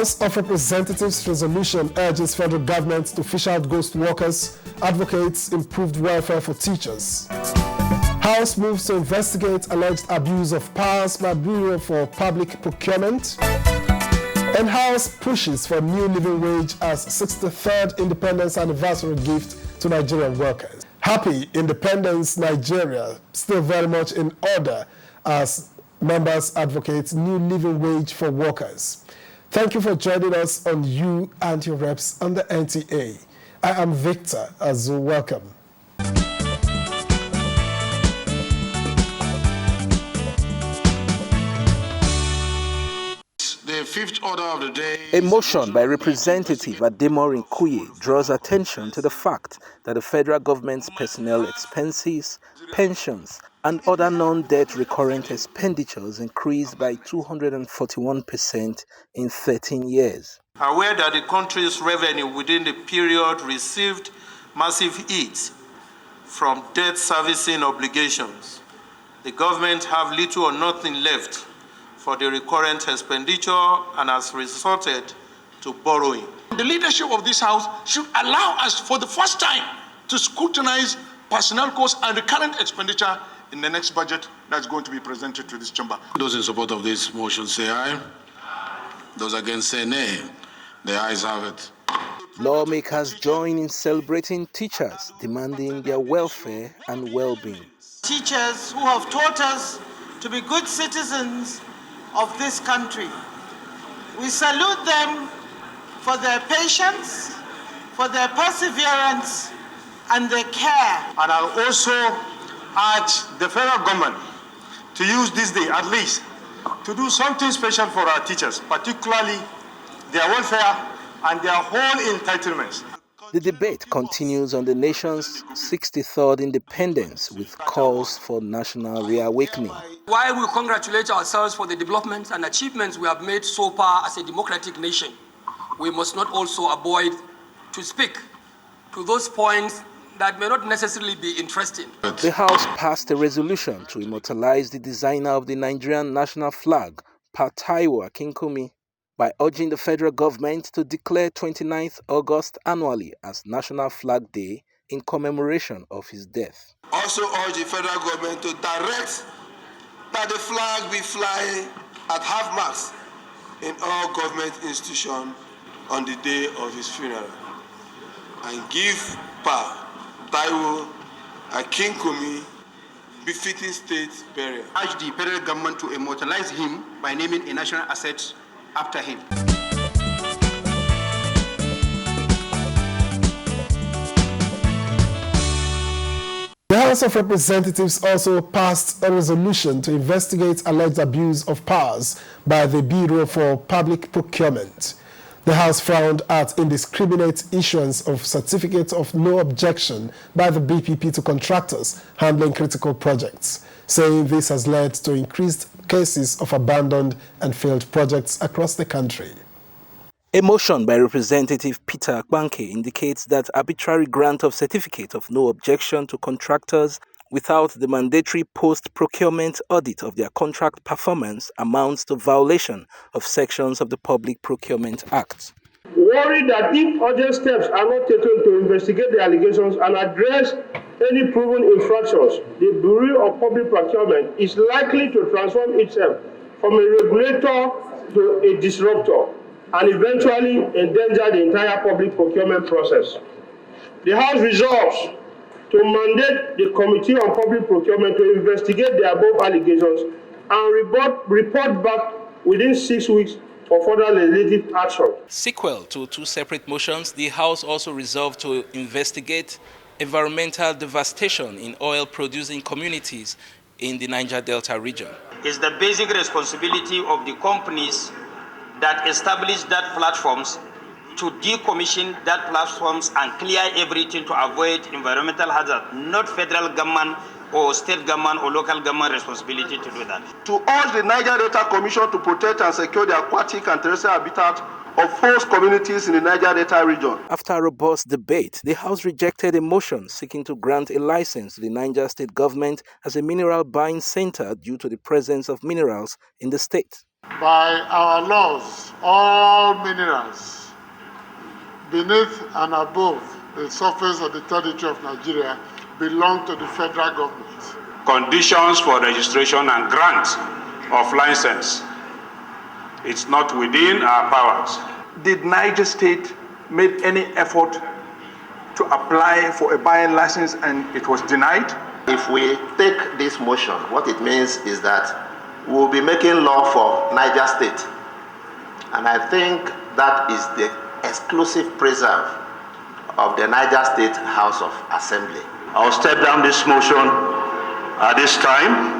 House of Representatives resolution urges federal government to fish out ghost workers, advocates improved welfare for teachers. House moves to investigate alleged abuse of powers by Bureau for Public Procurement. And House pushes for new living wage as 63rd Independence Anniversary gift to Nigerian workers. Happy Independence Nigeria, still very much in order as members advocate new living wage for workers. Thank you for joining us on You and Your Reps on the NTA. I am Victor Azu. Welcome. The fifth order of the day. A motion by Representative Ademorin Kuye draws attention to the fact that the federal government's personnel expenses, pensions, and other non-debt recurrent expenditures increased by 241% in 13 years. Aware that the country's revenue within the period received massive hits from debt servicing obligations, the government have little or nothing left for the recurrent expenditure and has resorted to borrowing. The leadership of this House should allow us for the first time to scrutinize personnel costs and recurrent expenditure in the next budget that's going to be presented to this chamber. Those in support of this motion say aye. Those against say nay. The ayes have it. Lawmakers join in celebrating teachers, demanding their welfare and well-being. Teachers who have taught us to be good citizens of this country. We salute them for their patience, for their perseverance, and their care. And I'll also urge the federal government to use this day, at least, to do something special for our teachers, particularly their welfare and their whole entitlements. The debate continues on the nation's 63rd independence with calls for national reawakening. While we congratulate ourselves for the developments and achievements we have made so far as a democratic nation, we must not also avoid to speak to those points that may not necessarily be interesting. The House passed a resolution to immortalize the designer of the Nigerian national flag, Pa Taiwo Akinkunmi, by urging the federal government to declare 29th August annually as National Flag Day in commemoration of his death. Also urge the federal government to direct that the flag be flying at half-mast in all government institutions on the day of his funeral, and give Pa Taiwo Akinkunmi befitting state burial. Urge the federal government to immortalize him by naming a national asset after him. The House of Representatives also passed a resolution to investigate alleged abuse of powers by the Bureau for Public Procurement. The House frowned at indiscriminate issuance of certificates of no objection by the BPP to contractors handling critical projects, saying this has led to increased cases of abandoned and failed projects across the country. A motion by Representative Peter Akbanke indicates that arbitrary grant of certificate of no objection to contractors without the mandatory post-procurement audit of their contract performance amounts to violation of sections of the Public Procurement Act. Worried that if urgent steps are not taken to investigate the allegations and address any proven infractions, the Bureau of Public Procurement is likely to transform itself from a regulator to a disruptor and eventually endanger the entire public procurement process. The House resolves to mandate the Committee on Public Procurement to investigate the above allegations and report back within 6 weeks for further legislative action. Sequel to two separate motions, the House also resolved to investigate environmental devastation in oil-producing communities in the Niger Delta region. It's the basic responsibility of the companies that establish that platforms to decommission that platforms and clear everything to avoid environmental hazard, not federal government or state government or local government responsibility to do that. To urge the Niger Delta Commission to protect and secure the aquatic and terrestrial habitat of host communities in the Niger Delta region. After a robust debate, the House rejected a motion seeking to grant a license to the Niger State government as a mineral buying center due to the presence of minerals in the state. By our laws, all minerals beneath and above the surface of the territory of Nigeria belong to the federal government. Conditions for registration and grant of license. It's not within our powers. Did Niger State make any effort to apply for a buying license and it was denied? If we take this motion, what it means is that we will be making law for Niger State. And I think that is the exclusive preserve of the Niger State House of Assembly. I'll step down this motion at this time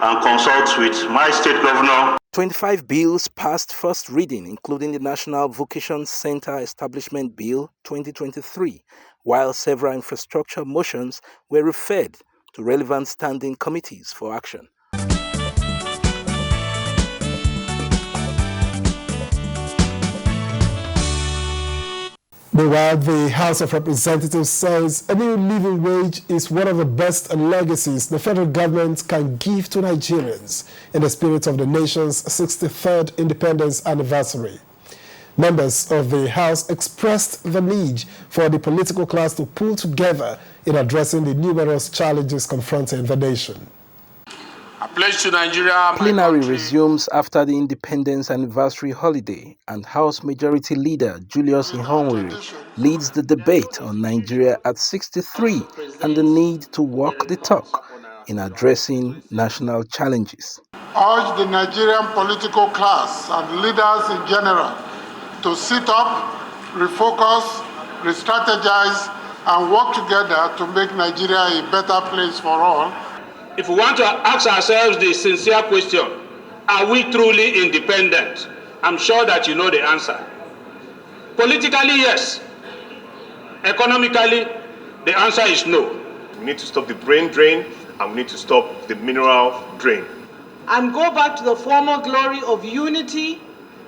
and consult with my state governor. 25 bills passed first reading, including the National Vocation Center Establishment Bill 2023, while several infrastructure motions were referred to relevant standing committees for action. Meanwhile, the House of Representatives says a new living wage is one of the best legacies the federal government can give to Nigerians in the spirit of the nation's 63rd independence anniversary. Members of the House expressed the need for the political class to pull together in addressing the numerous challenges confronting the nation. A pledge to Nigeria. Plenary resumes after the Independence Anniversary holiday, and House Majority Leader Julius Ihonwuri leads the debate on Nigeria at 63 and the need to walk the talk in addressing national challenges. Urge the Nigerian political class and leaders in general to sit up, refocus, re-strategize, and work together to make Nigeria a better place for all. If we want to ask ourselves the sincere question, are we truly independent? I'm sure that you know the answer. Politically, yes. Economically, the answer is no. We need to stop the brain drain and we need to stop the mineral drain. And go back to the former glory of unity,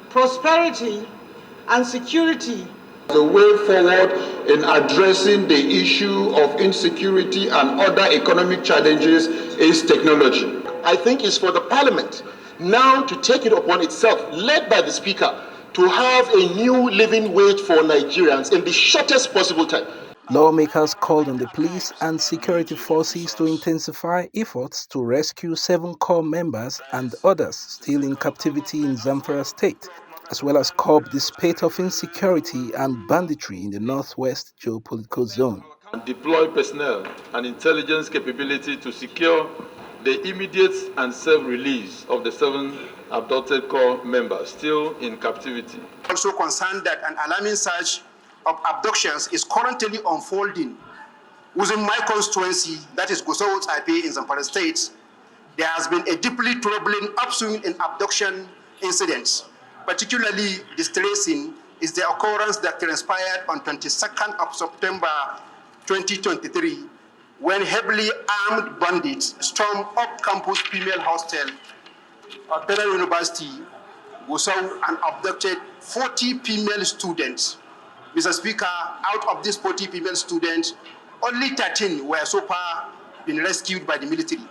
prosperity, and security. The way forward in addressing the issue of insecurity and other economic challenges is technology. I think it's for the Parliament now to take it upon itself, led by the Speaker, to have a new living wage for Nigerians in the shortest possible time. Lawmakers called on the police and security forces to intensify efforts to rescue 7 corps members and others still in captivity in Zamfara State, as well as curb the spate of insecurity and banditry in the northwest geopolitical zone. And deploy personnel and intelligence capability to secure the immediate and safe release of the 7 abducted corps members still in captivity. Also concerned that an alarming surge of abductions is currently unfolding within my constituency, that is Gusau Taipei in Zamfara State. There has been a deeply troubling upswing in abduction incidents. Particularly distressing is the occurrence that transpired on 22nd of September 2023 when heavily armed bandits stormed off-campus female hostel at Federal University, Gusau, and abducted 40 female students. Mr. Speaker, out of these 40 female students, only 13 were so far been rescued by the military.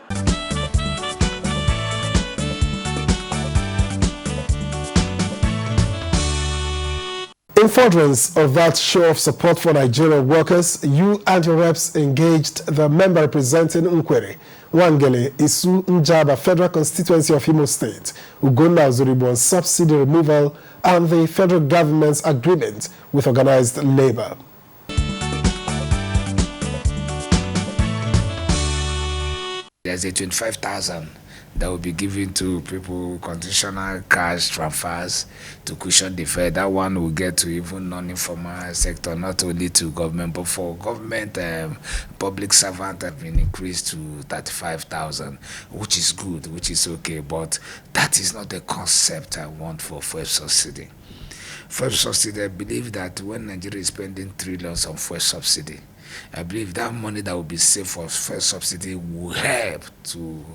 In furtherance of that show of support for Nigerian workers, you and your reps engaged the member representing Nkwere, Wangele, Isu Njaba Federal Constituency of Imo State, Ugonna Ozuruigbo on subsidy removal and the federal government's agreement with organized labor. There's a 25,000 that will be given to people, conditional cash transfers to cushion the fare. That one will get to even non-informal sector, not only to government, but for government, public servant have been increased to 35,000, which is good, which is okay, but that is not the concept I want for fuel subsidy. Fuel subsidy, I believe that when Nigeria is spending trillions on fuel subsidy, I believe that money that will be saved for fuel subsidy will help to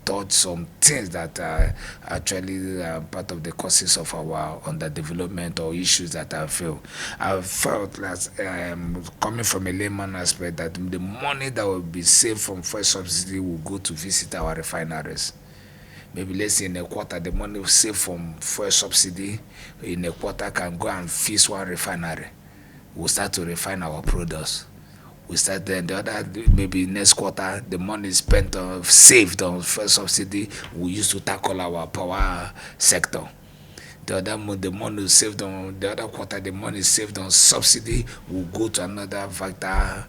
touch some things that are actually part of the causes of our underdevelopment or issues that I feel. I felt that coming from a layman aspect that the money that will be saved from fuel subsidy will go to visit our refineries. Maybe let's say in a quarter, the money saved from fuel subsidy in a quarter can go and fix one refinery. We'll start to refine our products. We start then the other, maybe next quarter, the money spent saved on fuel subsidy, we use to tackle our power sector. The other the money saved on the other quarter, the money saved on subsidy will go to another vital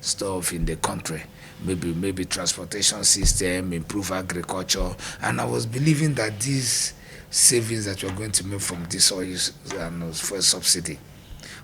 stuff in the country. Maybe transportation system, improve agriculture. And I was believing that these savings that we're going to make from this oil and fuel subsidy,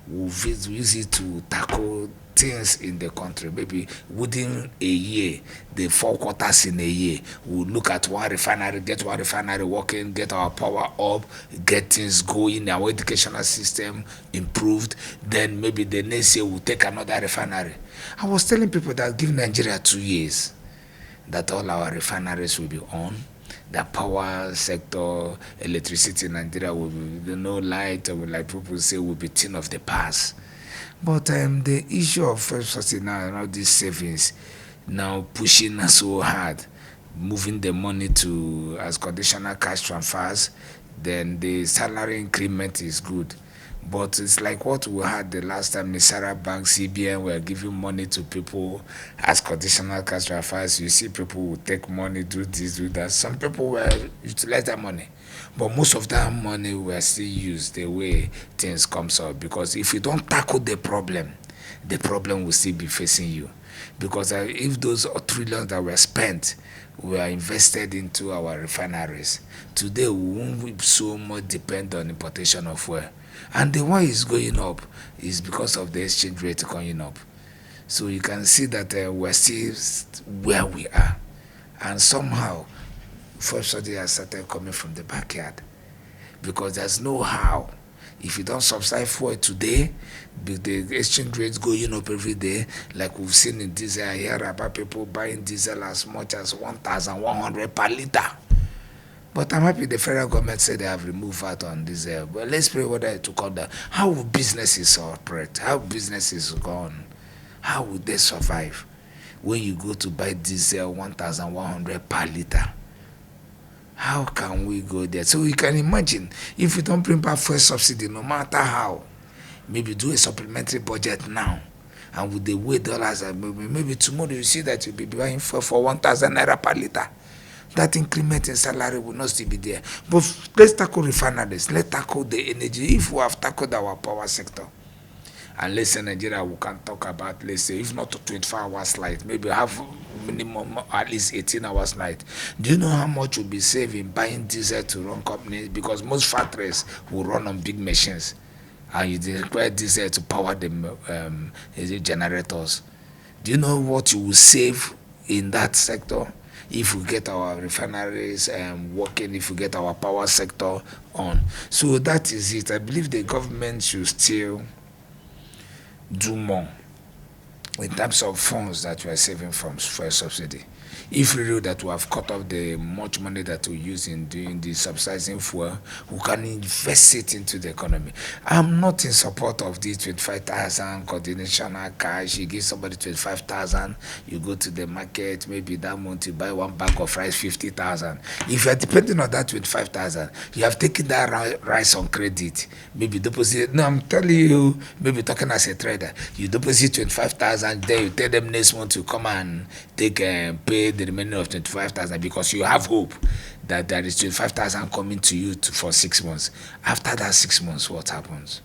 we'll use it to tackle things in the country. Maybe within a year, the 4 quarters in a year, we'll look at one refinery, get one refinery working, get our power up, get things going, our educational system improved. Then maybe the next year we'll take another refinery. I was telling people that give Nigeria 2 years, that all our refineries will be on. The power sector, electricity in Nigeria will be no light, or like people say, will be thing of the past. But the issue of first subsidy now, and all these savings, now pushing us so hard, moving the money to as conditional cash transfers, then the salary increment is good. But it's like what we had the last time, Nisara Bank, CBN were giving money to people as conditional cash transfers. You see people will take money, do this, do that. Some people will utilize that money. But most of that money were still used the way things comes up. Because if you don't tackle the problem will still be facing you. Because if those trillions that were spent were invested into our refineries, today we won't so much depend on importation of oil. And the why is going up is because of the exchange rate going up. So you can see that we're still where we are. And somehow, first subsidy has started coming from the backyard. Because there's no how. If you don't subsidize fuel today, the exchange rate going up every day, like we've seen in diesel. I hear about people buying diesel as much as 1,100 per liter. But I'm happy the federal government said they have removed VAT on diesel. But let's pray whether it will come down. How will businesses operate? How businesses go on? How will they survive when you go to buy diesel 1,100 per liter? How can we go there? So you can imagine, if we don't bring back fuel subsidy, no matter how, maybe do a supplementary budget now, and with the way dollars are moving, maybe tomorrow you see that you'll be buying fuel for 1,000 naira per liter. That increment in salary will not still be there. But let's tackle refineries. Let's tackle the energy. If we have tackled our power sector, and let's say Nigeria, we can talk about, let's say, if not 24 hours light, maybe have minimum at least 18 hours light. Do you know how much will be saved in buying diesel to run companies? Because most factories will run on big machines, and you require diesel to power the generators. Do you know what you will save in that sector? If we get our refineries working, if we get our power sector on. So that is it. I believe the government should still do more in terms of funds that we are saving from fuel subsidy. If we know that we have cut off the much money that we use in doing the subsidizing fuel, we can invest it into the economy. I'm not in support of the 25,000 coordinational cash. You give somebody 25,000, you go to the market, maybe that month you buy one bag of rice, 50,000. If you are depending on that 25,000, you have taken that rice on credit. Maybe deposit. No, I'm telling you, maybe talking as a trader, you deposit 25,000, then you tell them next month to come and take pay the remaining of 25,000 because you have hope that there is 25,000 coming to you for 6 months. After that 6 months, what happens?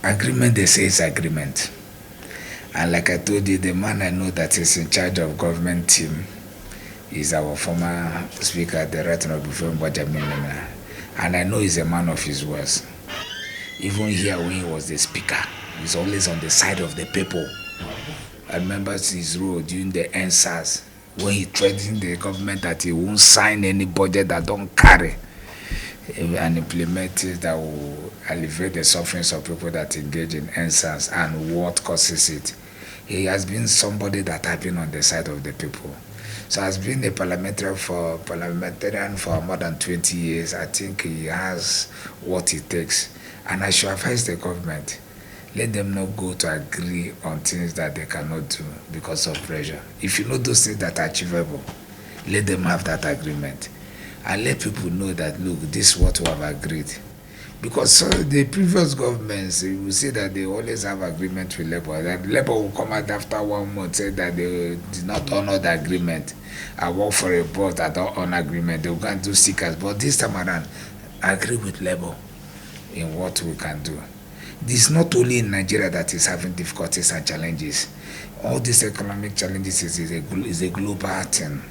Agreement, they say it's agreement. And like I told you, the man I know that is in charge of government team is our former speaker, the Right Honorable Benjamin. And I know he's a man of his words. Even here when he was the speaker, he's always on the side of the people. I remember his role during the NSAS when he threatened the government that he won't sign any budget that don't carry and implement it that will alleviate the sufferings of people that engage in NSAS and what causes it. He has been somebody that has been on the side of the people. So has been a parliamentarian for more than 20 years. I think he has what it takes. And I should advise the government, let them not go to agree on things that they cannot do because of pressure. If you know those things that are achievable, let them have that agreement. And let people know that, look, this is what we have agreed. Because the previous governments, you will see that they always have agreement with Labour. That Labour will come out after 1 month, say that they did not honor the agreement. I work for a boss that don't honor agreement. They will go and do stickers. But this time around, I agree with Labour in what we can do. This is not only in Nigeria that is having difficulties and challenges. All these economic challenges is a global thing.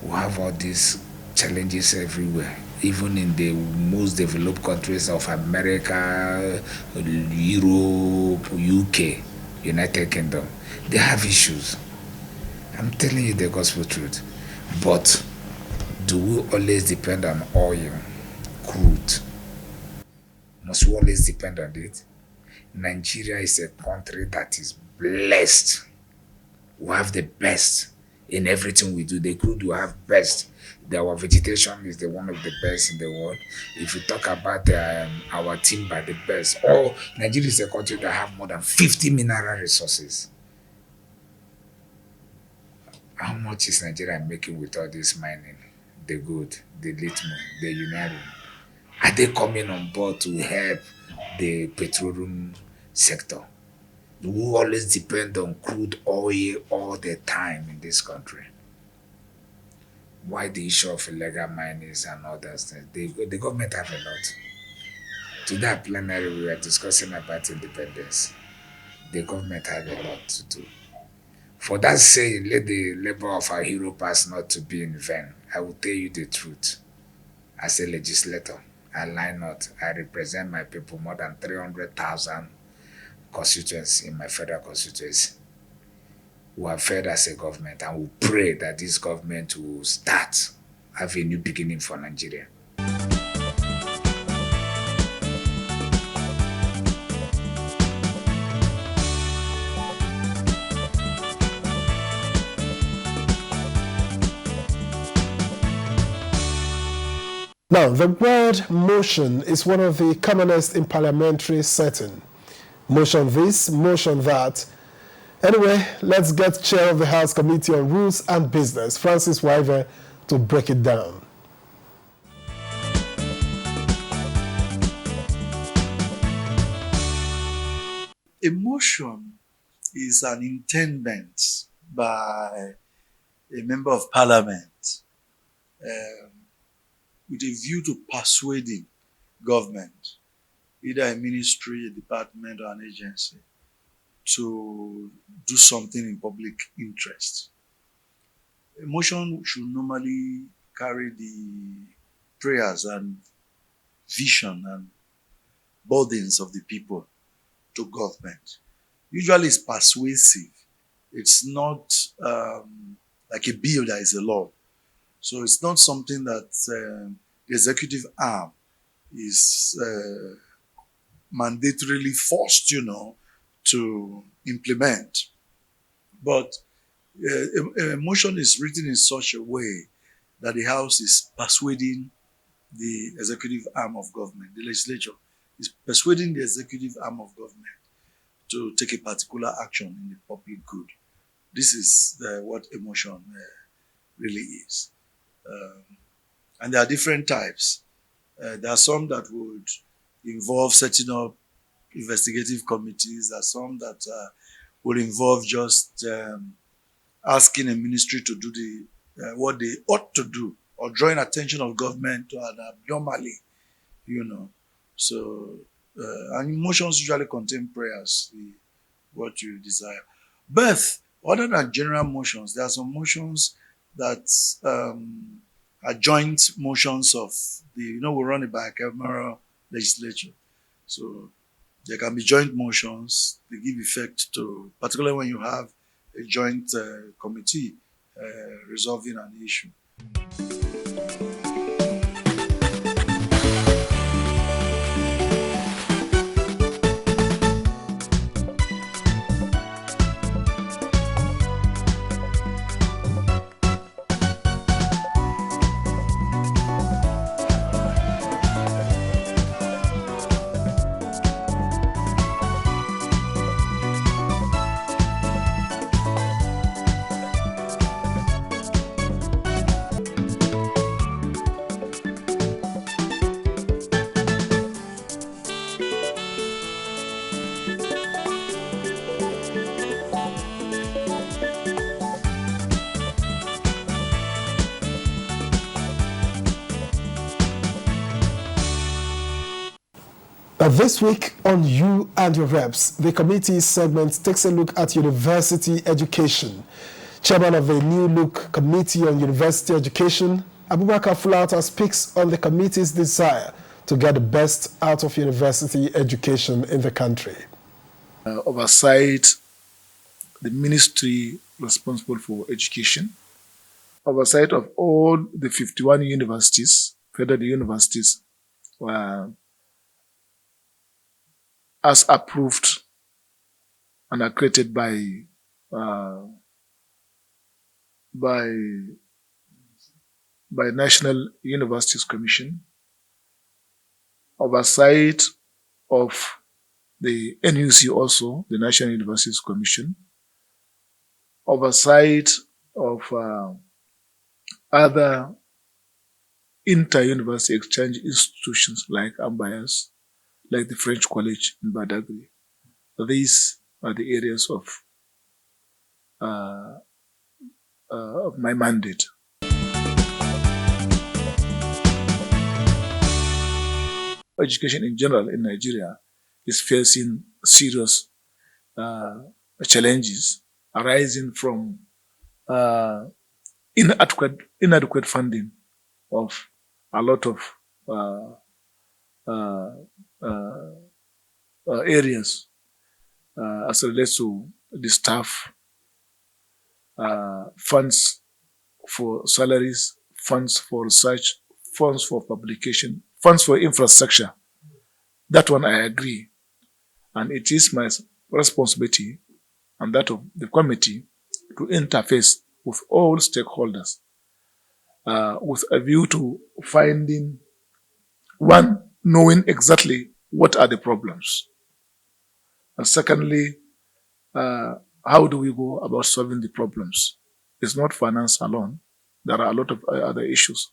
We have all these challenges everywhere, even in the most developed countries of America, Europe, UK, United Kingdom. They have issues. I'm telling you the gospel truth. But do we always depend on oil, crude? Must we always depend on it? Nigeria is a country that is blessed. We have the best in everything we do. The crude we have best. Our vegetation is the one of the best in the world. If you talk about our timber, the best. Oh, Nigeria is a country that have more than 50 mineral resources. How much is Nigeria making with all this mining? The gold, the lithium, the uranium. Are they coming on board to help the petroleum sector? We always depend on crude oil all the time in this country. Why the issue of illegal minings and all that stuff? The government have a lot. To that plenary, we were discussing about independence. The government have a lot to do. For that saying, let the labor of our hero pass not to be in vain. I will tell you the truth. As a legislator, I lie not. I represent my people, more than 300,000 constituents in my federal constituency. We are fed as a government, and we pray that this government will start, have a new beginning for Nigeria. Now, the word motion is one of the commonest in parliamentary setting. Motion this, motion that. Anyway, let's get Chair of the House Committee on Rules and Business, Francis Wyver, to break it down. A motion is an intendment by a member of parliament with a view to persuading government, either a ministry, a department, or an agency, to do something in public interest. A motion should normally carry the prayers and vision and burdens of the people to government. Usually it's persuasive. It's not like a bill that is a law. So it's not something that the executive arm is mandatorily forced, to implement. But a motion is written in such a way that the House is persuading the executive arm of government, the legislature is persuading the executive arm of government to take a particular action in the public good. This is what a motion really is. And there are different types. There are some that would involve setting up investigative committees. There are some that would involve just asking a ministry to do what they ought to do, or drawing attention of government to an abnormality, So, and motions usually contain prayers, what you desire. But other than general motions, there are some motions that are joint motions of we run a bicameral legislature. So there can be joint motions. They give effect to, particularly when you have a joint committee resolving an issue. This week on You and Your Reps, the committee segment takes a look at university education. Chairman of the New Look Committee on University Education, Abubakar Fulata, speaks on the committee's desire to get the best out of university education in the country. Oversight the ministry responsible for education, oversight of all the 51 universities, federal universities, as approved and accredited by National Universities Commission, oversight of the NUC also, the National Universities Commission, oversight of other inter-university exchange institutions like Ambayas, like the French College in Badagry. These are the areas of my mandate. Education in general in Nigeria is facing serious challenges arising from inadequate funding of a lot of areas as it relates to the staff, funds for salaries, funds for research, funds for publication, funds for infrastructure. That one I agree. And it is my responsibility and that of the committee to interface with all stakeholders with a view to finding, one, knowing exactly what are the problems. And secondly, how do we go about solving the problems? It's not finance alone. There are a lot of other issues,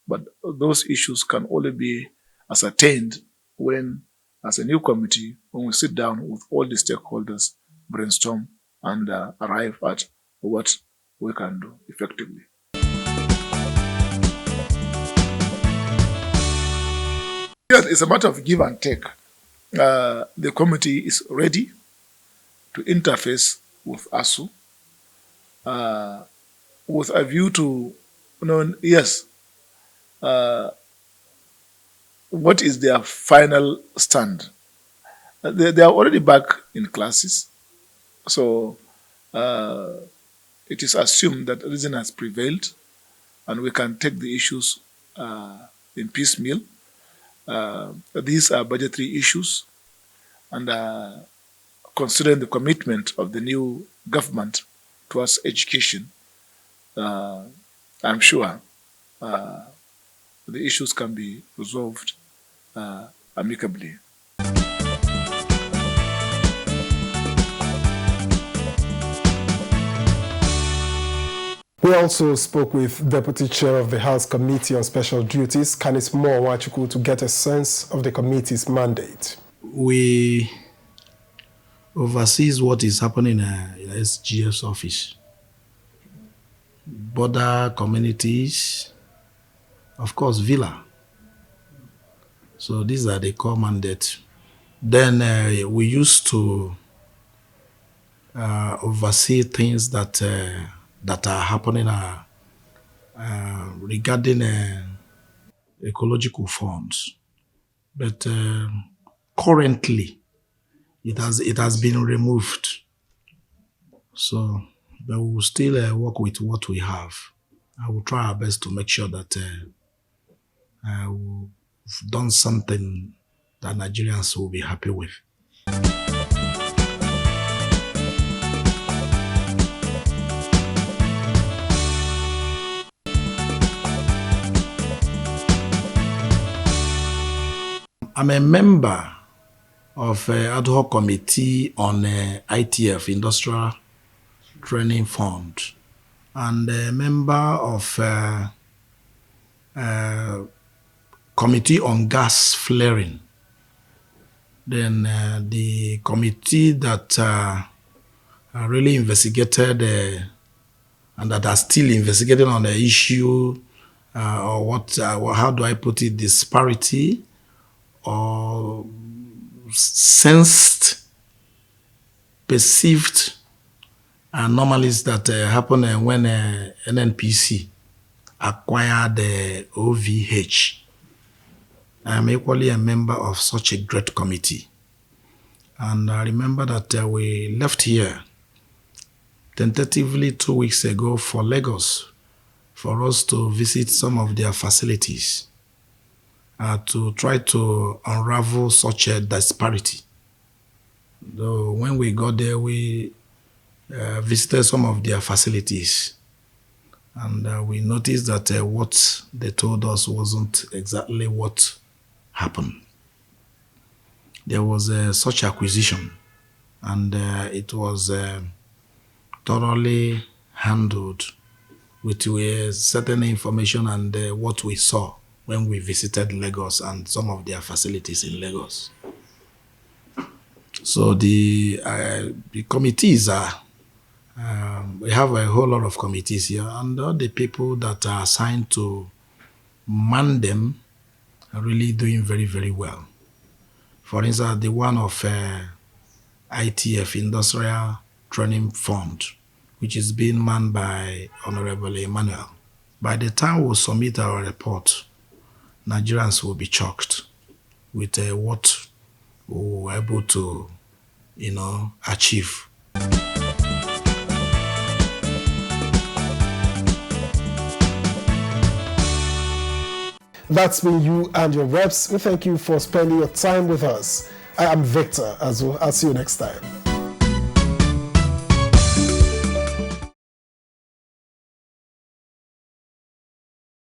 but those issues can only be ascertained when, as a new committee, when we sit down with all the stakeholders, brainstorm, and arrive at what we can do effectively. It's a matter of give and take. The committee is ready to interface with ASU with a view to, yes, what is their final stand? They are already back in classes, so it is assumed that reason has prevailed and we can take the issues in piecemeal. These are budgetary issues, and considering the commitment of the new government towards education, I'm sure the issues can be resolved amicably. We also spoke with Deputy Chair of the House Committee on Special Duties, Canis Moore Wachuku, to get a sense of the committee's mandate. We oversees what is happening in SGF's office. Border communities, of course, Villa. So these are the core mandates. Then we used to oversee things that are happening regarding ecological funds. But currently, it has been removed. So, but we will still work with what we have. I will try our best to make sure that we've done something that Nigerians will be happy with. I'm a member of ad hoc committee on ITF, Industrial Training Fund, and a member of committee on gas flaring. Then the committee that really investigated and that are still investigating on the issue or how do I put it, disparity or sensed, perceived anomalies that happen when NNPC acquired the OVH. I am equally a member of such a great committee. And I remember that we left here tentatively 2 weeks ago for Lagos for us to visit some of their facilities to try to unravel such a disparity. Though when we got there, we visited some of their facilities, and we noticed that what they told us wasn't exactly what happened. There was such acquisition, and it was thoroughly handled with certain information and what we saw when we visited Lagos and some of their facilities in Lagos. So the committees are, we have a whole lot of committees here, and all the people that are assigned to man them are really doing very, very well. For instance, the one of ITF, Industrial Training Fund, which is being manned by Honorable Emmanuel. By the time we submit our report, Nigerians will be shocked with what we were able to, achieve. That's been you and your reps. We thank you for spending your time with us. I am Victor. I'll see you next time.